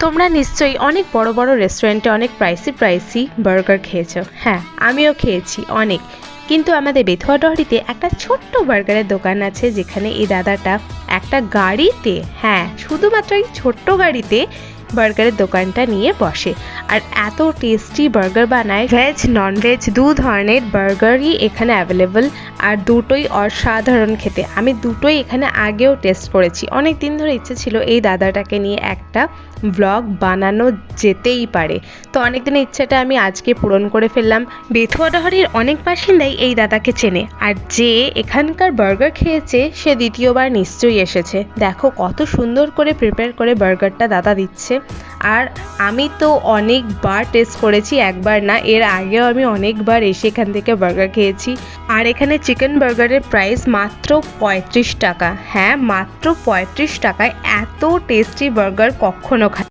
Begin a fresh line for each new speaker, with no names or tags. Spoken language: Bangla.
তোমরা নিশ্চয়ই অনেক বড় বড় রেস্টুরেন্টে অনেক প্রাইসি বার্গার খেয়েছো। হ্যাঁ, আমিও খেয়েছি অনেক। কিন্তু আমাদের বেথুয়াডহরিতে একটা ছোট্ট বার্গারের দোকান আছে, যেখানে এই দাদাটা একটা গাড়িতে, হ্যাঁ শুধুমাত্র এই ছোট্ট গাড়িতে বার্গারের দোকানটা নিয়ে বসে। আর এত টেস্টি বার্গার বানায়, ভেজ ননভেজ দু ধরনের বার্গারই এখানে অ্যাভেলেবল। আর দুটোই অসাধারণ খেতে। আমি দুটোই এখানে আগেও টেস্ট করেছি। অনেক দিন ধরে ইচ্ছে ছিল এই দাদাটাকে নিয়ে একটা ব্লগ বানানো যেতেই পারে। তো অনেক দিনের ইচ্ছাটা আমি আজকে পূরণ করে ফেললাম। বেথুয়াডহরির অনেক বাসিন্দাই এই দাদাকে চেনে, আর যে এখানকার বার্গার খেয়েছে সে দ্বিতীয়বার নিশ্চয়ই এসেছে। দেখো কত সুন্দর করে প্রিপেয়ার করে বার্গারটা দাদা দিচ্ছে। আর আমি তো অনেকবার টেস্ট করেছি, একবার না, এর আগেও আমি অনেকবার এসে এখান থেকে বার্গার খেয়েছি। আর এখানে চিকেন বার্গারের প্রাইস মাত্র 35 টাকা। হ্যাঁ, মাত্র 35 টাকায় এত টেস্টি বার্গার কখনো খাই।